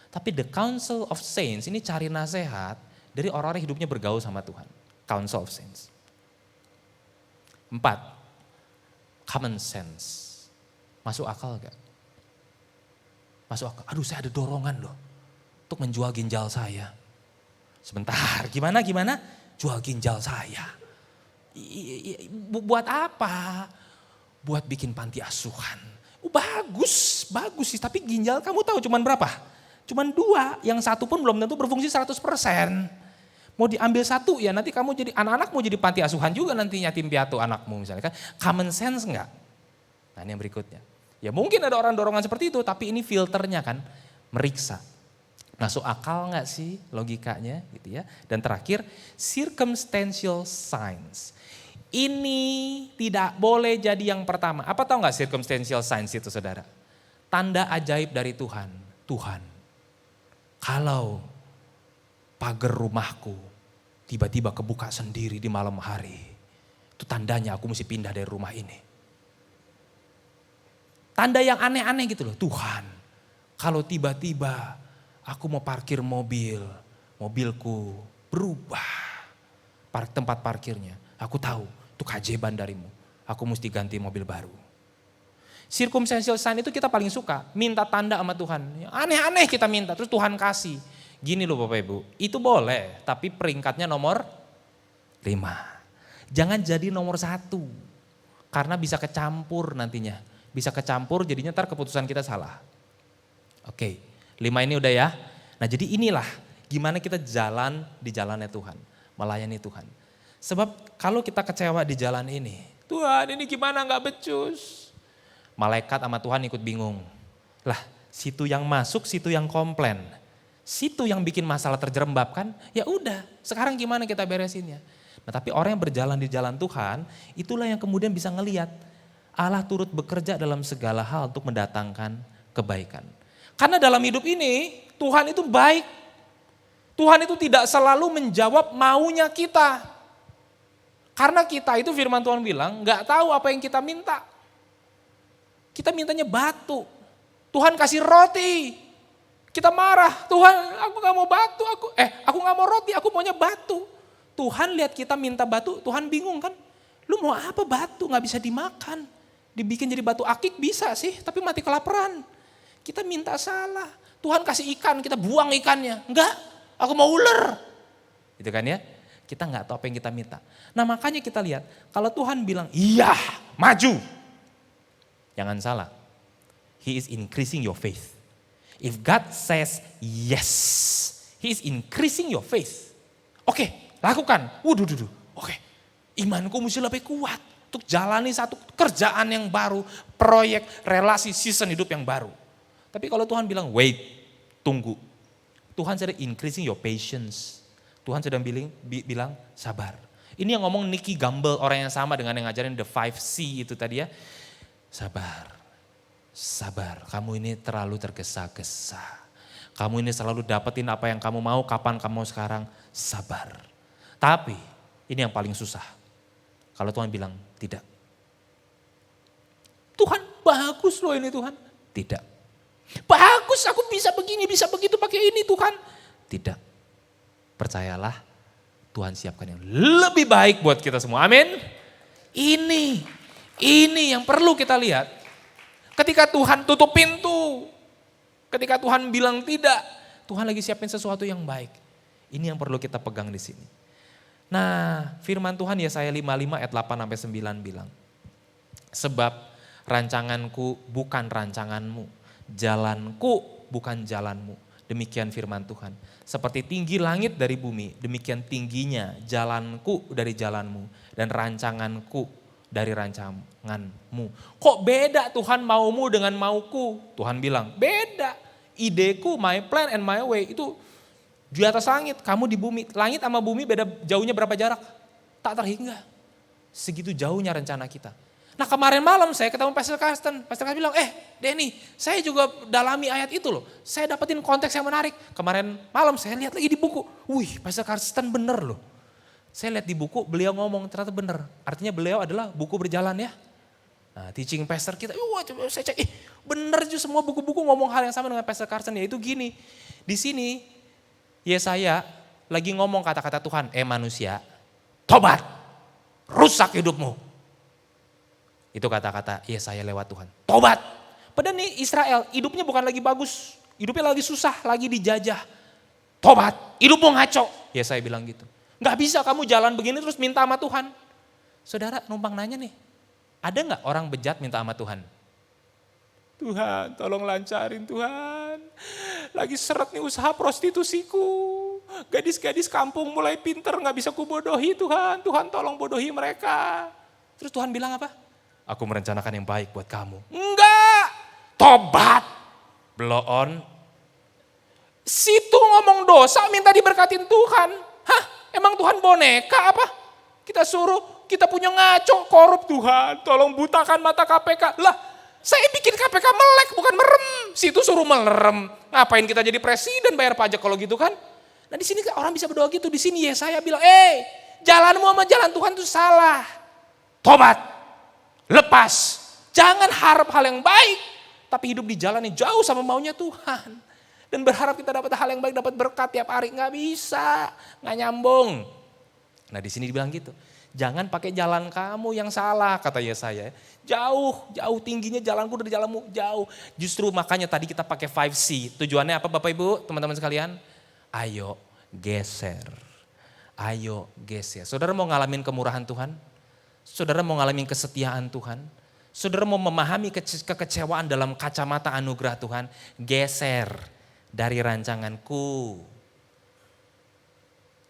Tapi the Council of Saints ini cari nasihat dari orang-orang hidupnya bergaul sama Tuhan. Council of Saints. 4. Common sense. Masuk akal gak? Masuk akal. Aduh saya ada dorongan loh. Untuk menjual ginjal saya. Sebentar, gimana? Jual ginjal saya. Buat apa? Buat bikin panti asuhan. Bagus sih. Tapi ginjal kamu tahu cuman berapa? Cuman 2. Yang satu pun belum tentu berfungsi 100%. Mau diambil satu ya nanti kamu jadi, anak-anak mau jadi panti asuhan juga nanti yatim piatu anakmu misalnya kan. Common sense enggak? Nah ini yang berikutnya. Ya mungkin ada orang dorongan seperti itu, tapi ini filternya kan, meriksa. Masuk akal nggak sih logikanya gitu ya. Dan terakhir, circumstantial signs. Ini tidak boleh jadi yang pertama. Apa tahu nggak circumstantial signs itu saudara? Tanda ajaib dari Tuhan. Tuhan, kalau pagar rumahku tiba-tiba kebuka sendiri di malam hari, itu tandanya aku mesti pindah dari rumah ini. Tanda yang aneh-aneh gitu loh. Tuhan, kalau tiba-tiba aku mau parkir mobilku berubah. Tempat parkirnya, aku tahu itu keajaiban darimu. Aku mesti ganti mobil baru. Circumstantial sign itu kita paling suka. Minta tanda sama Tuhan. Aneh-aneh kita minta, terus Tuhan kasih. Gini loh Bapak Ibu, itu boleh. Tapi peringkatnya nomor 5. Jangan jadi nomor 1. Karena bisa kecampur nantinya. Bisa kecampur jadinya ntar keputusan kita salah. Oke, 5 ini udah ya. Nah jadi inilah gimana kita jalan di jalannya Tuhan. Melayani Tuhan. Sebab kalau kita kecewa di jalan ini. Tuhan ini gimana gak becus. Malaikat sama Tuhan ikut bingung. Lah situ yang masuk, situ yang komplain. Situ yang bikin masalah terjerembab kan. Ya udah sekarang gimana kita beresinnya. Nah tapi orang yang berjalan di jalan Tuhan. Itulah yang kemudian bisa ngelihat. Allah turut bekerja dalam segala hal untuk mendatangkan kebaikan. Karena dalam hidup ini Tuhan itu baik. Tuhan itu tidak selalu menjawab maunya kita. Karena kita itu firman Tuhan bilang gak tahu apa yang kita minta. Kita mintanya batu. Tuhan kasih roti. Kita marah, Tuhan aku gak mau batu, aku gak mau roti, aku maunya batu. Tuhan lihat kita minta batu, Tuhan bingung kan? Lu mau apa batu, gak bisa dimakan. Dibikin jadi batu akik bisa sih, tapi mati kelaparan. Kita minta salah. Tuhan kasih ikan, kita buang ikannya. Enggak, aku mau ular. Gitu kan ya. Kita gak tahu apa yang kita minta. Nah makanya kita lihat, kalau Tuhan bilang, iya maju. Jangan salah, He is increasing your faith. If God says yes, He is increasing your faith. Oke, lakukan. Oke, imanku mesti lebih kuat untuk jalani satu kerjaan yang baru, proyek, relasi, season hidup yang baru. Tapi kalau Tuhan bilang wait, tunggu. Tuhan sedang increasing your patience. Tuhan sedang bilang sabar. Ini yang ngomong Nicky Gamble, orang yang sama dengan yang ngajarin the 5C itu tadi ya. Sabar, sabar. Kamu ini terlalu tergesa-gesa. Kamu ini selalu dapetin apa yang kamu mau, kapan kamu sekarang. Sabar. Tapi ini yang paling susah. Kalau Tuhan bilang tidak. Tuhan bagus loh ini Tuhan. Tidak. Bagus aku bisa begini, bisa begitu pakai ini Tuhan. Tidak. Percayalah Tuhan siapkan yang lebih baik buat kita semua. Amin. Ini yang perlu kita lihat. Ketika Tuhan tutup pintu. Ketika Tuhan bilang tidak. Tuhan lagi siapin sesuatu yang baik. Ini yang perlu kita pegang di sini. Nah firman Tuhan Yesaya 55 ayat 8 sampai 9 bilang. Sebab rancanganku bukan rancanganmu. Jalanku bukan jalanmu. Demikian firman Tuhan. Seperti tinggi langit dari bumi. Demikian tingginya jalanku dari jalanmu. Dan rancanganku dari rancanganmu. Kok beda Tuhan maumu dengan mauku? Tuhan bilang beda. Ideku, my plan and my way itu di atas langit, kamu di bumi. Langit sama bumi beda jauhnya berapa jarak? Tak terhingga. Segitu jauhnya rencana kita. Nah kemarin malam saya ketemu Pastor Karsten. Pastor Karsten bilang, Denny saya juga dalami ayat itu loh. Saya dapetin konteks yang menarik. Kemarin malam saya lihat lagi di buku. Wih Pastor Karsten bener loh. Saya lihat di buku beliau ngomong ternyata bener. Artinya beliau adalah buku berjalan ya. Nah teaching pastor kita, coba saya cek, bener juga semua buku-buku ngomong hal yang sama dengan Pastor Carson. Yaitu gini, di sini Yesaya lagi ngomong kata-kata Tuhan, manusia, tobat, rusak hidupmu. Itu kata-kata Yesaya lewat Tuhan, tobat. Padahal nih Israel hidupnya bukan lagi bagus, hidupnya lagi susah, lagi dijajah. Tobat, hidupmu ngaco. Yesaya bilang gitu. Gak bisa kamu jalan begini terus minta sama Tuhan. Saudara numpang nanya nih, ada gak orang bejat minta sama Tuhan? Tuhan tolong lancarin Tuhan. Lagi seret nih usaha prostitusiku. Gadis-gadis kampung mulai pinter gak bisa kubodohi Tuhan. Tuhan tolong bodohi mereka. Terus Tuhan bilang apa? Aku merencanakan yang baik buat kamu. Enggak, tobat. Blow on. Situ ngomong dosa minta diberkatin Tuhan. Hah? Emang Tuhan boneka apa? Kita suruh, kita punya ngaco, korup Tuhan. Tolong butakan mata KPK. Lah, saya bikin KPK melek bukan merem. Situ suruh merem. Ngapain kita jadi presiden bayar pajak kalau gitu kan? Nah di sini orang bisa berdoa gitu. Di sini Yesaya bilang, jalanmu sama jalan Tuhan itu salah. Tobat, lepas. Jangan harap hal yang baik. Tapi hidup di jalan yang jauh sama maunya Tuhan. Dan berharap kita dapat hal yang baik, dapat berkat tiap hari. Nggak bisa, nggak nyambung. Nah di sini dibilang gitu. Jangan pakai jalan kamu yang salah, kata Yesaya. Jauh tingginya jalanku dari jalanmu, jauh. Justru makanya tadi kita pakai 5C. Tujuannya apa Bapak Ibu, teman-teman sekalian? Ayo geser. Ayo geser. Saudara mau ngalamin kemurahan Tuhan? Saudara mau ngalamin kesetiaan Tuhan? Saudara mau memahami kekecewaan dalam kacamata anugerah Tuhan? Geser dari rancanganku.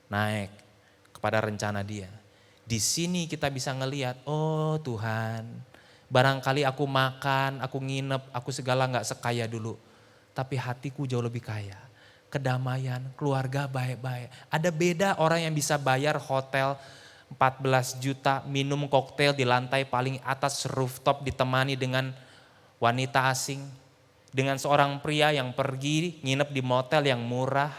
Naik kepada rencana Dia. Di sini kita bisa ngelihat, oh Tuhan, barangkali aku makan, aku nginep, aku segala gak sekaya dulu. Tapi hatiku jauh lebih kaya. Kedamaian, keluarga baik-baik. Ada beda orang yang bisa bayar hotel 14 juta, minum koktail di lantai paling atas rooftop ditemani dengan wanita asing. Dengan seorang pria yang pergi nginep di motel yang murah,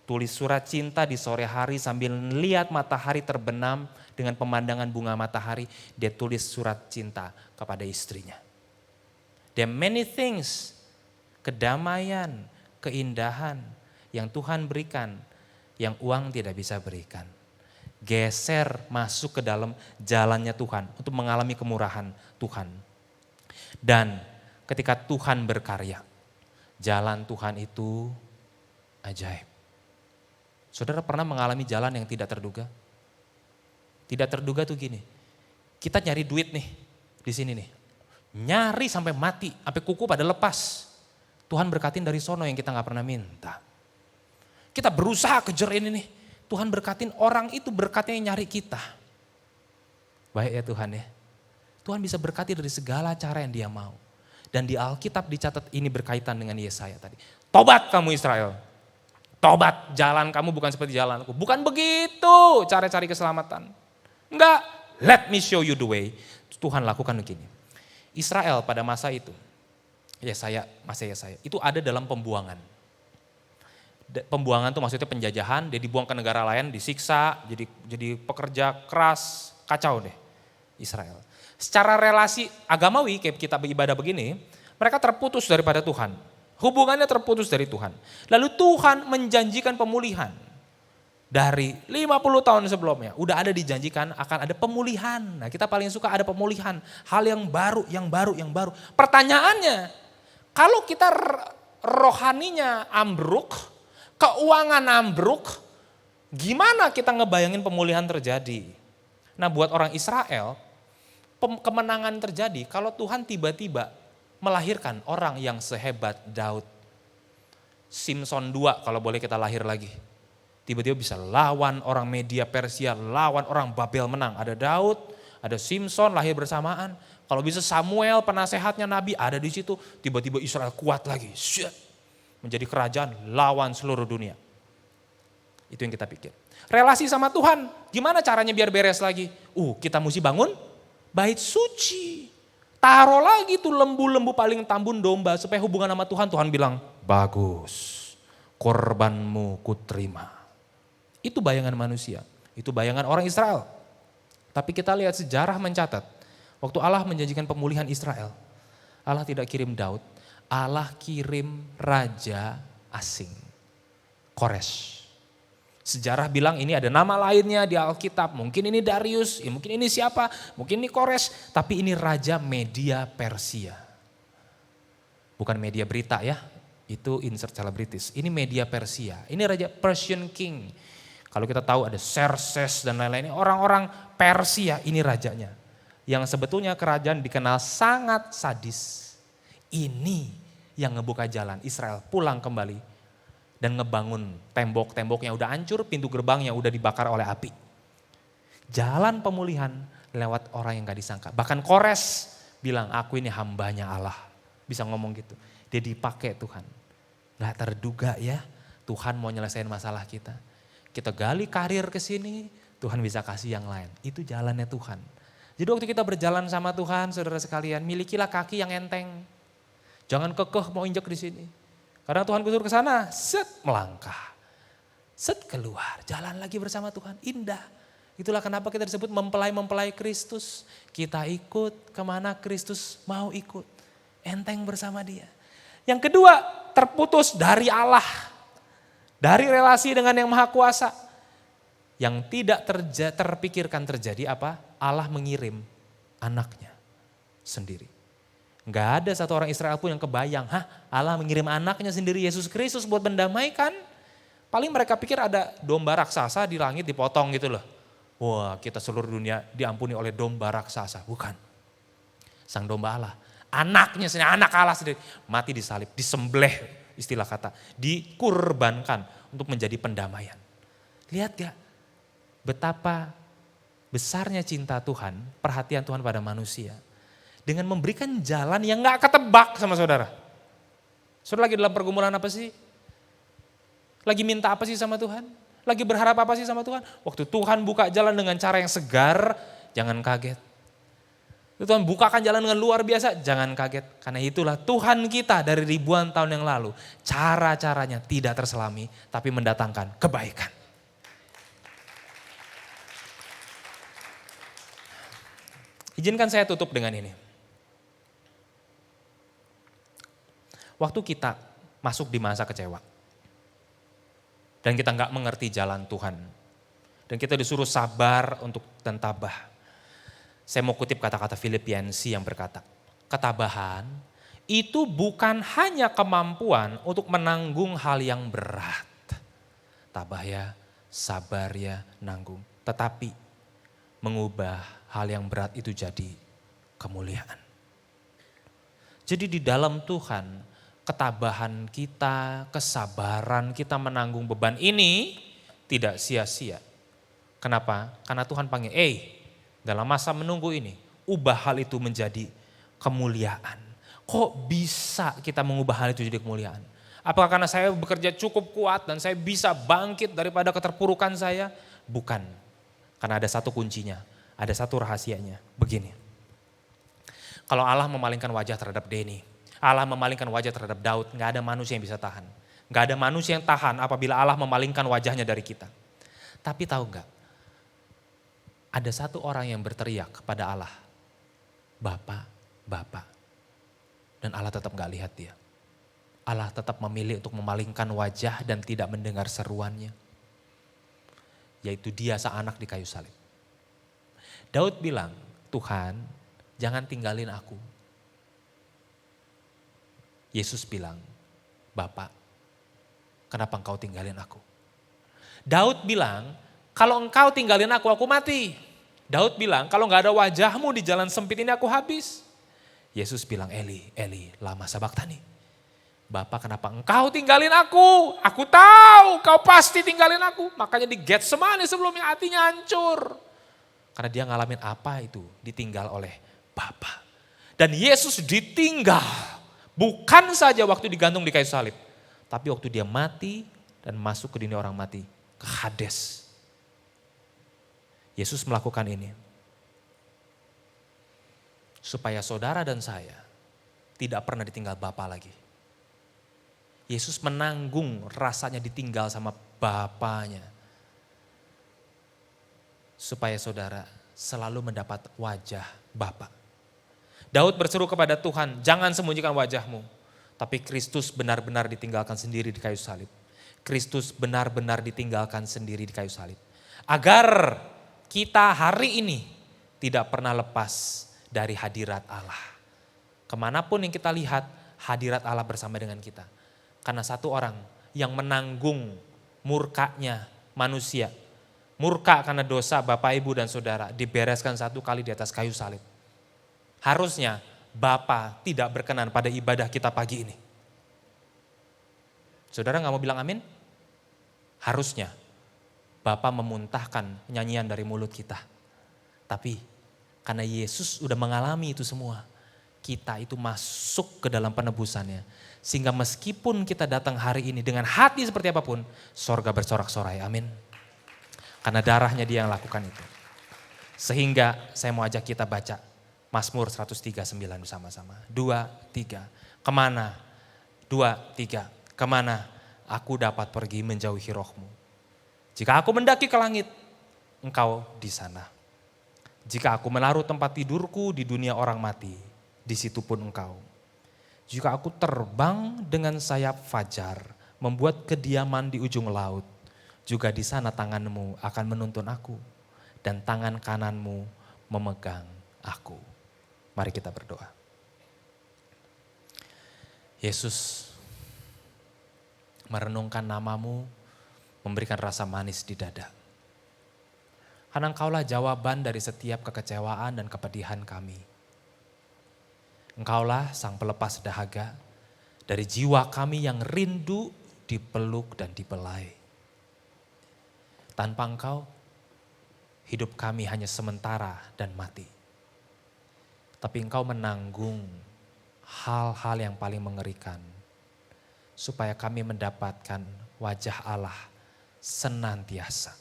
tulis surat cinta di sore hari sambil lihat matahari terbenam dengan pemandangan bunga matahari, dia tulis surat cinta kepada istrinya. There are many things, kedamaian, keindahan yang Tuhan berikan, yang uang tidak bisa berikan. geser masuk ke dalam jalannya Tuhan untuk mengalami kemurahan Tuhan. Dan ketika Tuhan berkarya, jalan Tuhan itu ajaib. Saudara pernah mengalami jalan yang tidak terduga? Tidak terduga tuh gini, kita nyari duit nih di sini nih. Nyari sampai mati, sampai kuku pada lepas. Tuhan berkatin dari sono yang kita gak pernah minta. Kita berusaha kejar ini nih. Tuhan berkatin, orang itu berkatnya yang nyari kita. Baik ya Tuhan ya. Tuhan bisa berkati dari segala cara yang Dia mau. Dan di Alkitab dicatat ini berkaitan dengan Yesaya tadi. Tobat kamu Israel. Tobat, jalan kamu bukan seperti jalanku. Bukan begitu cara cari keselamatan. Enggak, let me show you the way. Tuhan lakukan begini. Israel pada masa itu, Yesaya, itu ada dalam pembuangan. Pembuangan itu maksudnya penjajahan, dia dibuang ke negara lain, disiksa, jadi pekerja keras, kacau deh Israel. Secara relasi agamawi kayak kita beribadah begini, mereka terputus daripada Tuhan. Hubungannya terputus dari Tuhan. Lalu Tuhan menjanjikan pemulihan. Dari 50 tahun sebelumnya, udah ada dijanjikan akan ada pemulihan. Nah kita paling suka ada pemulihan, hal yang baru. Pertanyaannya, kalau kita rohaninya ambruk, keuangan ambruk, gimana kita ngebayangin pemulihan terjadi? Nah buat orang Israel, kemenangan terjadi kalau Tuhan tiba-tiba melahirkan orang yang sehebat Daud. Simpson 2 kalau boleh kita lahir lagi. Tiba-tiba bisa lawan orang Media Persia, lawan orang Babel menang. Ada Daud, ada Simpson lahir bersamaan. Kalau bisa Samuel penasehatnya Nabi ada di situ. Tiba-tiba Israel kuat lagi. Menjadi kerajaan lawan seluruh dunia. Itu yang kita pikir. Relasi sama Tuhan, gimana caranya biar beres lagi? Kita mesti bangun bait suci. Taruh lagi tuh lembu-lembu paling tambun domba supaya hubungan sama Tuhan. Tuhan bilang, bagus, korbanmu kuterima. Itu bayangan manusia, itu bayangan orang Israel. Tapi kita lihat sejarah mencatat, waktu Allah menjanjikan pemulihan Israel, Allah tidak kirim Daud, Allah kirim raja asing, Kores. Sejarah bilang ini ada nama lainnya di Alkitab, mungkin ini Darius, mungkin ini siapa, mungkin ini Kores, tapi ini raja Media Persia. Bukan media berita ya, itu insert selebritis. Ini Media Persia, ini raja Persian King. Kalau kita tahu ada Xerxes dan lain-lain, orang-orang Persia ini rajanya. Yang sebetulnya kerajaan dikenal sangat sadis. Ini yang ngebuka jalan Israel pulang kembali dan ngebangun tembok-tembok yang udah hancur, pintu gerbang yang udah dibakar oleh api. Jalan pemulihan lewat orang yang gak disangka. Bahkan Kores bilang, aku ini hambanya Allah. Bisa ngomong gitu. Dia dipakai Tuhan. Gak terduga ya, Tuhan mau nyelesain masalah kita. Kita gali karir ke sini, Tuhan bisa kasih yang lain. Itu jalannya Tuhan. Jadi waktu kita berjalan sama Tuhan, saudara sekalian, milikilah kaki yang enteng. Jangan kekeh mau injek di sini. Karena Tuhan kusur ke sana, set melangkah. Set keluar, jalan lagi bersama Tuhan, indah. Itulah kenapa kita disebut mempelai-mempelai Kristus. Kita ikut kemana Kristus mau ikut. Enteng bersama Dia. Yang kedua, terputus dari Allah. Dari relasi dengan yang Maha Kuasa. Yang tidak terpikirkan terjadi apa? Allah mengirim anaknya sendiri. Gak ada satu orang Israel pun yang kebayang, Allah mengirim anaknya sendiri Yesus Kristus buat mendamaikan. Paling mereka pikir ada domba raksasa di langit dipotong gitu loh. Wah, kita seluruh dunia diampuni oleh domba raksasa. Bukan. Sang domba Allah. Anaknya sendiri, anak Allah sendiri. Mati disalib, disembelih. Istilah kata, dikurbankan untuk menjadi pendamaian. Lihat gak betapa besarnya cinta Tuhan, perhatian Tuhan pada manusia. Dengan memberikan jalan yang gak ketebak sama saudara. Saudara lagi dalam pergumulan apa sih? Lagi minta apa sih sama Tuhan? Lagi berharap apa sih sama Tuhan? Waktu Tuhan buka jalan dengan cara yang segar, jangan kaget. Tuhan bukakan jalan dengan luar biasa, jangan kaget. Karena itulah Tuhan kita dari ribuan tahun yang lalu. Cara-caranya tidak terselami, tapi mendatangkan kebaikan. Izinkan saya tutup dengan ini. Waktu kita masuk di masa kecewa. Dan kita gak mengerti jalan Tuhan. Dan kita disuruh sabar dan tabah. Saya mau kutip kata-kata Filipiansi yang berkata, ketabahan itu bukan hanya kemampuan untuk menanggung hal yang berat. Tabah ya, sabar ya, nanggung. Tetapi mengubah hal yang berat itu jadi kemuliaan. Jadi di dalam Tuhan, ketabahan kita, kesabaran kita menanggung beban ini tidak sia-sia. Kenapa? Karena Tuhan panggil, dalam masa menunggu ini, ubah hal itu menjadi kemuliaan. Kok bisa kita mengubah hal itu jadi kemuliaan? Apakah karena saya bekerja cukup kuat dan saya bisa bangkit daripada keterpurukan saya? Bukan. Karena ada satu kuncinya, ada satu rahasianya. Begini, kalau Allah memalingkan wajah terhadap Denny, Allah memalingkan wajah terhadap Daud, gak ada manusia yang bisa tahan. Gak ada manusia yang tahan apabila Allah memalingkan wajahnya dari kita. Tapi tahu gak? Ada satu orang yang berteriak kepada Allah, Bapa, Bapa. Dan Allah tetap gak lihat dia. Allah tetap memilih untuk memalingkan wajah dan tidak mendengar seruannya. Yaitu dia sang anak di kayu salib. Daud bilang, Tuhan jangan tinggalin aku. Yesus bilang, Bapa, kenapa engkau tinggalin aku? Daud bilang, kalau engkau tinggalin aku mati. Daud bilang, kalau gak ada wajahmu di jalan sempit ini aku habis. Yesus bilang, Eli, Eli, lama sabaktani. Bapa, kenapa engkau tinggalin aku? Aku tahu kau pasti tinggalin aku. Makanya di Getsemani sebelumnya hatinya hancur. Karena dia ngalamin apa itu? Ditinggal oleh Bapa. Dan Yesus ditinggal. Bukan saja waktu digantung di kayu salib. Tapi waktu dia mati dan masuk ke dunia orang mati. Ke Hades. Yesus melakukan ini. Supaya saudara dan saya tidak pernah ditinggal Bapa lagi. Yesus menanggung rasanya ditinggal sama Bapanya. Supaya saudara selalu mendapat wajah Bapa. Daud berseru kepada Tuhan, jangan sembunyikan wajahmu. Tapi Kristus benar-benar ditinggalkan sendiri di kayu salib. Kristus benar-benar ditinggalkan sendiri di kayu salib. Agar kita hari ini tidak pernah lepas dari hadirat Allah. Kemanapun yang kita lihat, hadirat Allah bersama dengan kita. Karena satu orang yang menanggung murkanya manusia. Murka karena dosa Bapak, Ibu, dan Saudara dibereskan satu kali di atas kayu salib. Harusnya Bapa tidak berkenan pada ibadah kita pagi ini. Saudara gak mau bilang amin? Harusnya Bapa memuntahkan nyanyian dari mulut kita. Tapi karena Yesus udah mengalami itu semua, kita itu masuk ke dalam penebusannya. Sehingga meskipun kita datang hari ini dengan hati seperti apapun, sorga bersorak-sorai, amin. Karena darahnya dia yang lakukan itu. Sehingga saya mau ajak kita baca Mazmur 103:9 bersama-sama. 2, 3, kemana? 2, 3, kemana aku dapat pergi menjauhi rohmu? Jika aku mendaki ke langit, engkau di sana. Jika aku menaruh tempat tidurku di dunia orang mati, di situ pun engkau. Jika aku terbang dengan sayap fajar, membuat kediaman di ujung laut, juga di sana tanganmu akan menuntun aku, dan tangan kananmu memegang aku. Mari kita berdoa. Yesus, merenungkan namamu, memberikan rasa manis di dada. Karena engkaulah jawaban dari setiap kekecewaan dan kepedihan kami. Engkaulah sang pelepas dahaga dari jiwa kami yang rindu dipeluk dan dibelai. Tanpa engkau, hidup kami hanya sementara dan mati. Tapi engkau menanggung hal-hal yang paling mengerikan. Supaya kami mendapatkan wajah Allah senantiasa.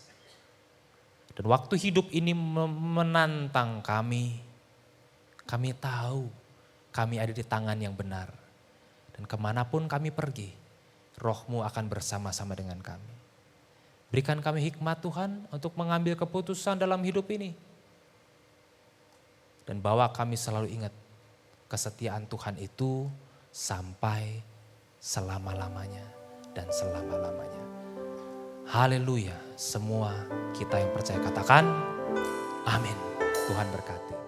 Dan waktu hidup ini menantang kami tahu kami ada di tangan yang benar. Dan kemanapun kami pergi, rohmu akan bersama-sama dengan kami. Berikan kami hikmat Tuhan untuk mengambil keputusan dalam hidup ini. Dan bawa kami selalu ingat kesetiaan Tuhan itu sampai selama-lamanya dan selama-lamanya. Haleluya. Semua kita yang percaya katakan amin. Tuhan berkati.